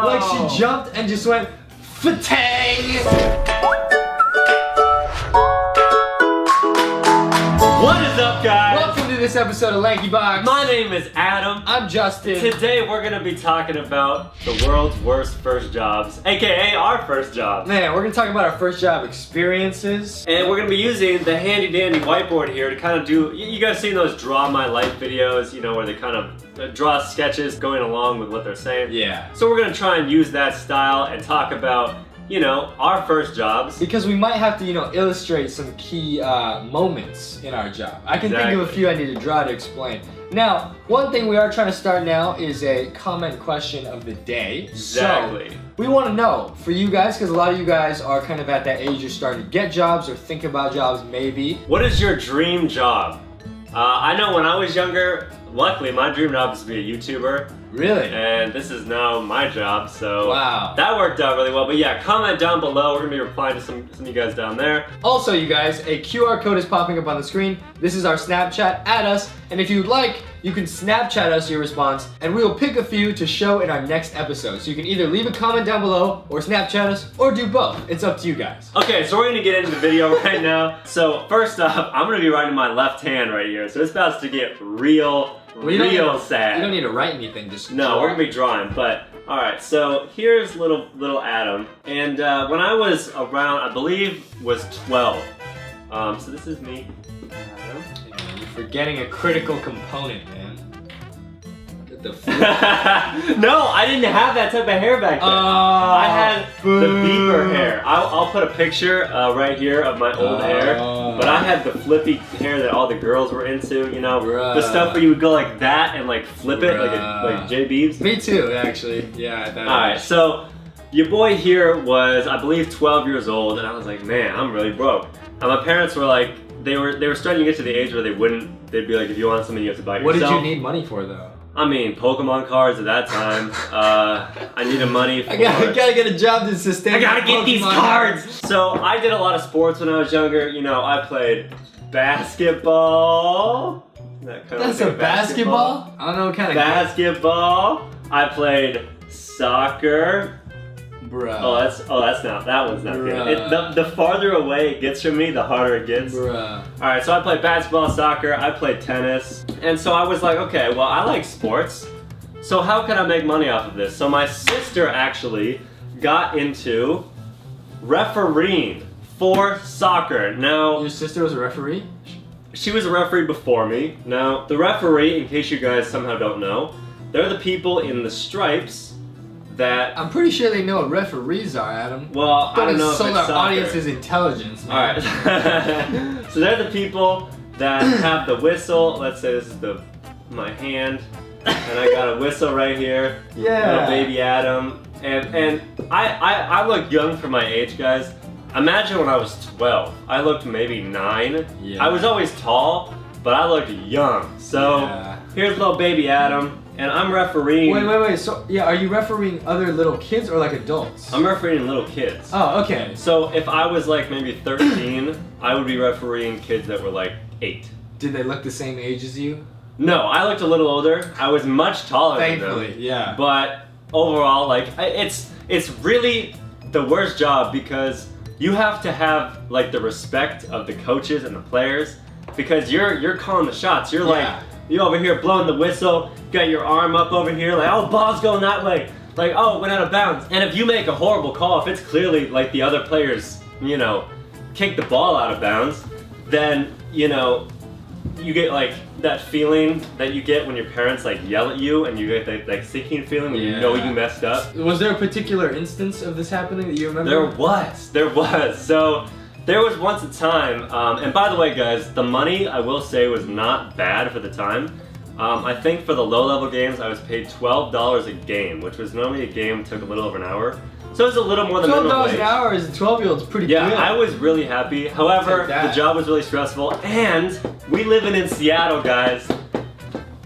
Like she jumped and just went fatang. What is up, guys? Welcome to this episode of Lanky Box. My name is Adam. I'm Justin. Today we're gonna be talking about the world's worst first jobs, aka our first jobs. Man, we're gonna talk about our first job experiences. And we're gonna be using the handy dandy whiteboard here to kind of do, you guys seen those draw my life videos, you know, where they kind of draw sketches going along with what they're saying? Yeah. So we're gonna try and use that style and talk about, you know, our first jobs. Because we might have to, you know, illustrate some key moments in our job. I can think of a few I need to draw to explain. Now, one thing we are trying to start now is a comment question of the day. Exactly. So, we want to know, for you guys, because a lot of you guys are kind of at that age you're starting to get jobs or think about jobs maybe. What is your dream job? I know when I was younger, luckily my dream job was to be a YouTuber. Really? And this is now my job, so wow, that worked out really well. But yeah, comment down below. We're gonna be replying to some of you guys down there. Also, you guys, a QR code is popping up on the screen. This is our Snapchat. Add us, and if you'd like, you can Snapchat us your response, and we will pick a few to show in our next episode. So you can either leave a comment down below, or Snapchat us, or do both. It's up to you guys. Okay, so we're gonna get into the video right now. So first off, I'm gonna be writing my left hand right here. So it's about to get real sad. You don't need to write anything, just no, draw. we're gonna be drawing, but alright, so here's little Adam. And when I was around, I believe, was 12. So this is me, Adam. Yeah, you're forgetting a critical component, man. The No, I didn't have that type of hair back then. I had the Bieber hair. I'll put a picture right here of my old hair. But I had the flippy hair that all the girls were into, you know? The stuff where you would go like that and like flip it like J Beebs. Me too, actually. Yeah. Alright, so your boy here was, I believe, 12 years old, and I was like, man, I'm really broke. And my parents were like, they were starting to get to the age where they'd be like, if you want something, you have to buy it yourself. What did you need money for, though? I mean, Pokemon cards at that time. I needed money for... I gotta get a job to sustain. I gotta get these cards! So I did a lot of sports when I was younger. You know, I played basketball. That's a basketball? I don't know what kind of... Basketball. I played soccer. Bruh. That one's not good. The farther away it gets from me, the harder it gets. Bruh. Alright, so I played basketball, soccer, I played tennis. And so I was like, okay, well, I like sports. So how can I make money off of this? So my sister actually got into refereeing for soccer. Now, your sister was a referee? She was a referee before me. Now, the referee, in case you guys somehow don't know, they're the people in the stripes that... I'm pretty sure they know what referees are, Adam. Well, I don't know if it's our soccer. audience's intelligence, man. Alright. So they're the people that have the whistle. Let's say this is my hand. And I got a whistle right here. Yeah. Little baby Adam. And I look young for my age, guys. Imagine when I was 12. I looked maybe 9. Yeah. I was always tall, but I looked young. So here's little baby Adam. And I'm refereeing. Wait. So, yeah, are you refereeing other little kids or like adults? I'm refereeing little kids. Oh, okay. So if I was like maybe 13, I would be refereeing kids that were like 8. Did they look the same age as you? No, I looked a little older. I was much taller than them. Thankfully, yeah. But overall, like, it's really the worst job because you have to have like the respect of the coaches and the players because you're calling the shots. You're like, you over here blowing the whistle, got your arm up over here, like, oh, ball's going that way. Like, oh, it went out of bounds. And if you make a horrible call, if it's clearly like the other players, you know, kick the ball out of bounds, then, you know, you get like that feeling that you get when your parents like yell at you and you get that like sinking feeling when you know you messed up. Was there a particular instance of this happening that you remember? There was. So, there was once a time, and by the way guys, the money I will say was not bad for the time. I think for the low-level games I was paid $12 a game, which was normally a game took a little over an hour. So it was a little more than minimum wage. $12 an hour as a 12-year-old's pretty good. Yeah, I was really happy. However, the job was really stressful, and we living in Seattle, guys.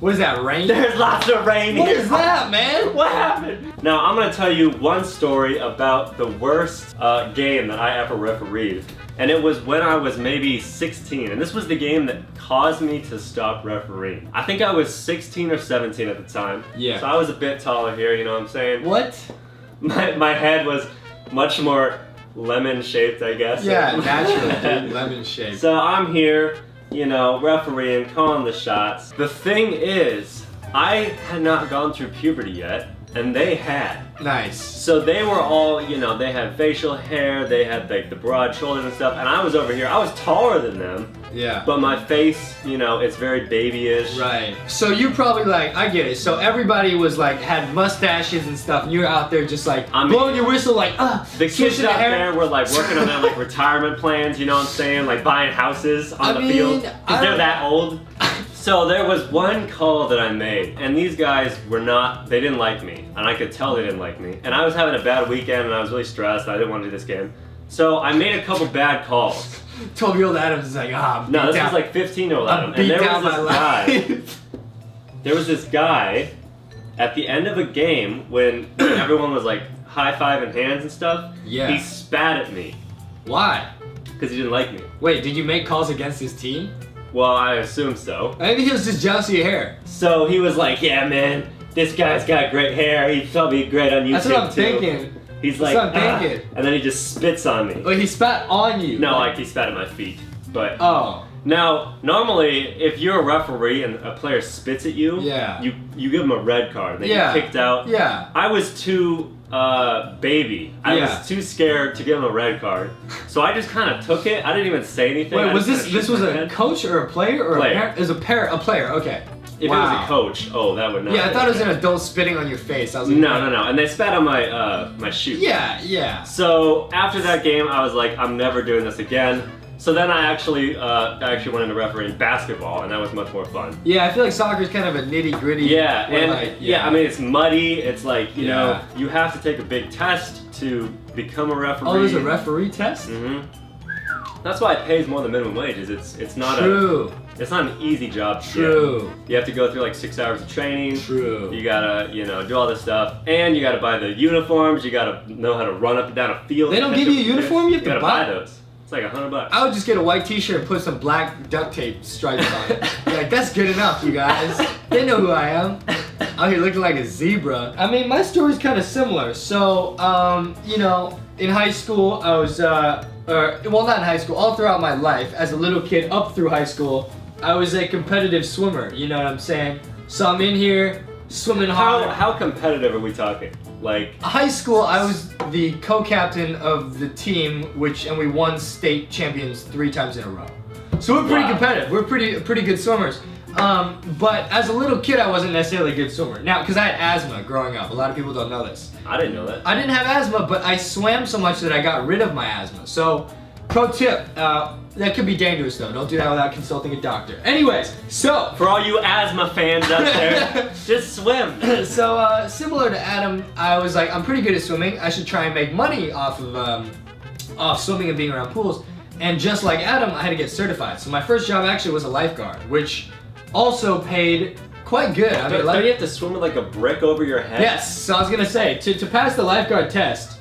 What is that, rain? There's lots of rain here. What is that, man? What happened? Now, I'm gonna tell you one story about the worst game that I ever refereed. And it was when I was maybe 16. And this was the game that caused me to stop refereeing. I think I was 16 or 17 at the time. Yeah. So I was a bit taller here, you know what I'm saying? What? my head was much more lemon shaped, I guess. Yeah, naturally, dude, lemon shaped. So I'm here, you know, refereeing, calling the shots. The thing is, I had not gone through puberty yet, and they had. Nice. So they were all, you know, they had facial hair, they had like the broad shoulders and stuff, and I was over here, I was taller than them, Yeah. but my face, you know, it's very babyish. Right. So you probably like, I get it. So everybody was like, had mustaches and stuff, and you were out there just like blowing your whistle like, The kids swishing out hair. there were like working on their like retirement plans, you know what I'm saying? Like buying houses on the field. Because they're that old. So there was one call that I made, and these guys were not, they didn't like me. And I could tell they didn't like me. And I was having a bad weekend, and I was really stressed. I didn't want to do this game. So I made a couple bad calls. 12-year-old Adams is like, No, this was like 15-year-old Adam. And there was this guy. There was this guy at the end of a game when everyone was like high-fiving hands and stuff. Yeah. He spat at me Why? because he didn't like me. Wait, did you make calls against his team? Well, I assume so. Maybe he was just jealous of your hair. So he was like, yeah, man, this guy's got great hair. He'd probably be great on YouTube That's what I'm too. thinking. He's That's like, what I'm thinking. and then he just spits on me. But he spat on you. No, like he spat at my feet. But Oh. now, normally, if you're a referee and a player spits at you, Yeah. you give them a red card. They Yeah. get kicked out. Yeah. I was too baby. I Yeah. was too scared to give him a red card, so I just kind of took it. I didn't even say anything. Wait, I was just this kinda shook was my a head. coach or a player or Player. a parent? It was a player. Okay. If it was a coach, oh, that would not. Yeah, I be thought it was okay. an adult spitting on your face. I was like, No, and they spat on my my shoe. Yeah. So after that game, I was like, I'm never doing this again. So then I actually went into refereeing basketball, and that was much more fun. Yeah, I feel like soccer is kind of a nitty gritty. Yeah, and I mean it's muddy. It's like you know Yeah. you have to take a big test to become a referee. Oh, there's a referee test? Mm-hmm. That's why it pays more than minimum wages. It's not True. it's not an easy job to True. get. You have to go through like 6 hours of training. True. You gotta, you know, do all this stuff, and you gotta buy the uniforms. You gotta know how to run up and down a field. They don't give you a uniform? You have to gotta buy those. It's like $100. I would just get a white t-shirt and put some black duct tape stripes on it. Be like, that's good enough, you guys. They know who I am. Out here looking like a zebra. I mean, my story's kind of similar. So, you know, in high school, I was, well, not in high school, all throughout my life, as a little kid up through high school, I was a competitive swimmer, you know what I'm saying? So I'm in here, swimming hard. How competitive are we talking? Like High school, I was the co-captain of the team, and we won state champions 3 times in a row. So we're pretty competitive. We're pretty good swimmers. But as a little kid, I wasn't necessarily a good swimmer. Now, because I had asthma growing up. A lot of people don't know this. I didn't know that. I didn't have asthma, but I swam so much that I got rid of my asthma. So, pro tip, that could be dangerous though. Don't do that without consulting a doctor. Anyways, so. For all you asthma fans out there, just swim. So, similar to Adam, I was like, I'm pretty good at swimming. I should try and make money off of swimming and being around pools. And just like Adam, I had to get certified. So my first job actually was a lifeguard, which also paid quite good. I mean, Don't you have to swim with like a brick over your head? Yes, so I was gonna say, to pass the lifeguard test,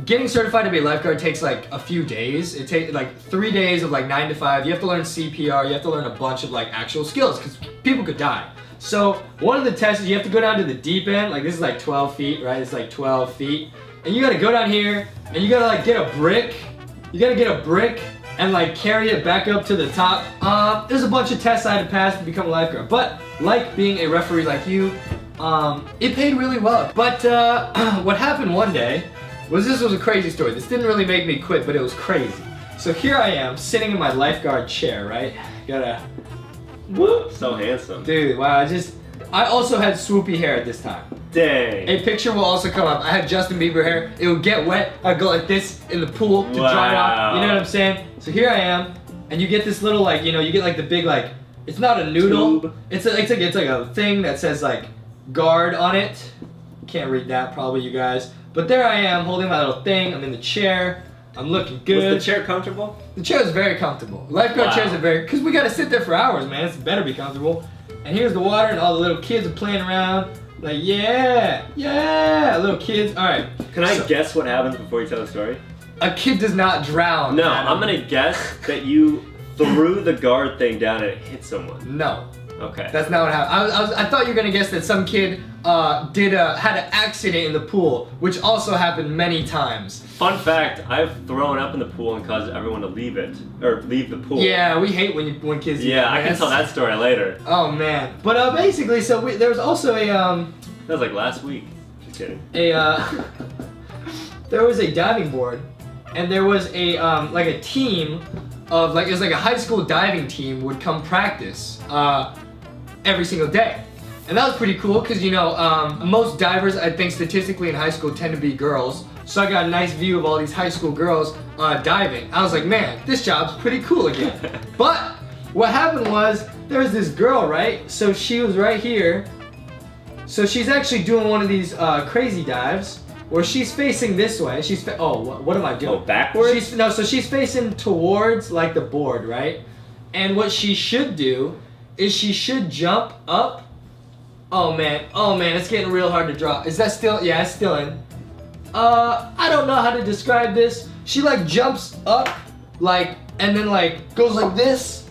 getting certified to be a lifeguard takes like a few days. It takes like 3 days of like 9 to 5. You have to learn CPR, you have to learn a bunch of like actual skills, because people could die. So one of the tests is you have to go down to the deep end, like this is like 12 feet, right? It's like 12 feet. And you gotta go down here, and you gotta like get a brick. You gotta get a brick and like carry it back up to the top. There's a bunch of tests I had to pass to become a lifeguard. But like being a referee like you, it paid really well. But what happened one day was this was a crazy story. This didn't really make me quit, but it was crazy. So here I am, sitting in my lifeguard chair, right? Gotta, whoop, so handsome. Dude, wow, I also had swoopy hair at this time. Dang. A picture will also come up. I had Justin Bieber hair. It would get wet. I'd go like this in the pool to dry it off. You know what I'm saying? So here I am, and you get this little like, you know, you get like the big like, it's not a noodle. Tube. It's like a thing that says like guard on it. Can't read that probably, you guys. But there I am holding my little thing. I'm in the chair. I'm looking good. Was the chair comfortable? The chair is very comfortable. Lifeguard chairs are because we gotta sit there for hours, man. It better be comfortable. And here's the water, and all the little kids are playing around. Like, yeah, little kids. All right. Can I guess what happens before you tell the story? A kid does not drown. No, Adam. I'm gonna guess that you threw the guard thing down and it hit someone. No. Okay. That's not what happened. I thought you were gonna guess that some kid had an accident in the pool, which also happened many times. Fun fact, I've thrown up in the pool and caused everyone to leave the pool. Yeah, we hate when kids do Yeah, that. I can tell that story later. Oh man. But basically, so there was also a That was like last week. Just kidding. There was a diving board, and there was a like a team of it was like a high school diving team would come practice every single day. And that was pretty cool because, you know, most divers, I think statistically in high school tend to be girls. So I got a nice view of all these high school girls diving. I was like, man, this job's pretty cool again. But what happened was there was this girl, right? So she was right here. So she's actually doing one of these crazy dives where she's facing this way. What am I doing? Oh, backwards? So she's facing towards like the board, right? And what she should do is she should jump up. Oh man, it's getting real hard to draw. Is that still? Yeah, it's still in. I don't know how to describe this. She like jumps up, like, and then like goes like this,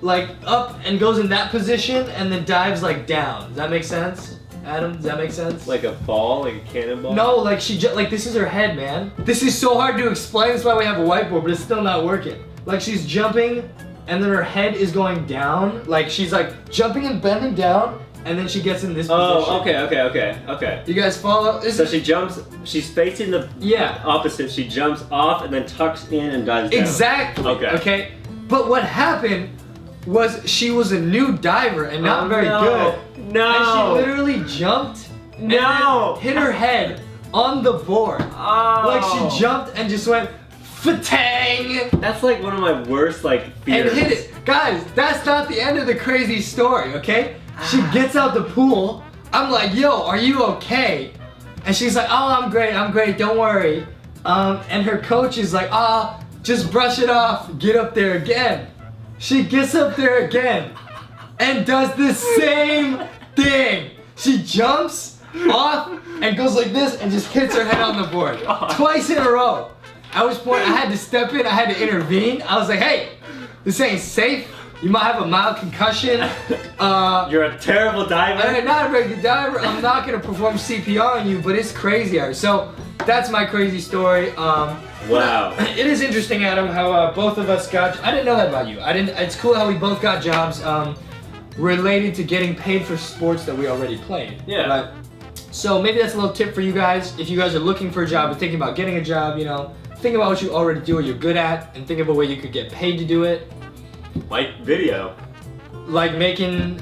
like up and goes in that position, and then dives like down. Does that make sense, Adam? Does that make sense? Like a ball, like a cannonball? No, like like this is her head, man. This is so hard to explain. That's why we have a whiteboard, but it's still not working. Like she's jumping, and then her head is going down. Like she's like jumping and bending down. And then she gets in this position. Oh, okay. You guys follow? So she jumps, she's facing the opposite, she jumps off and then tucks in and dives down. Exactly. Okay. But what happened was she was a new diver and not very good. No. And she literally jumped and then hit her head on the board. Oh. Like she jumped and just went fatang. That's like one of my worst like fears. And hit it. Guys, that's not the end of the crazy story, okay? She gets out the pool. I'm like, yo, are you okay? And she's like, oh, I'm great, don't worry. And her coach is like, oh, just brush it off, get up there again. She gets up there again and does the same thing. She jumps off and goes like this and just hits her head on the board. Twice in a row. At which point I had to step in, I had to intervene. I was like, hey, this ain't safe. You might have a mild concussion. You're a terrible diver. I'm not a very good diver. I'm not gonna perform CPR on you, but it's crazy, Art. So that's my crazy story. Wow. It is interesting, Adam, how both of us got. I didn't know that about you. It's cool how we both got jobs related to getting paid for sports that we already played. Yeah. Right? So maybe that's a little tip for you guys. If you guys are looking for a job or thinking about getting a job, you know, think about what you already do or you're good at, and think of a way you could get paid to do it. Like video. Like making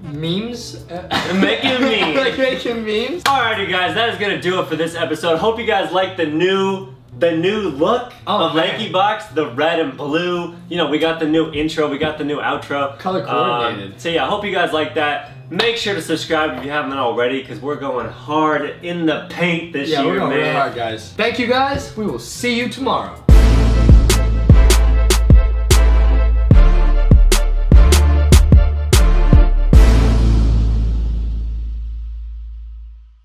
memes? Making memes. Like making memes? Alrighty guys, that is gonna do it for this episode. Hope you guys like the new look of LankyBox, the red and blue. You know, we got the new intro, we got the new outro. Color coordinated. So yeah, hope you guys like that. Make sure to subscribe if you haven't already, because we're going hard in the paint this year, Yeah, we're going man. real hard, guys. Thank you guys. We will see you tomorrow.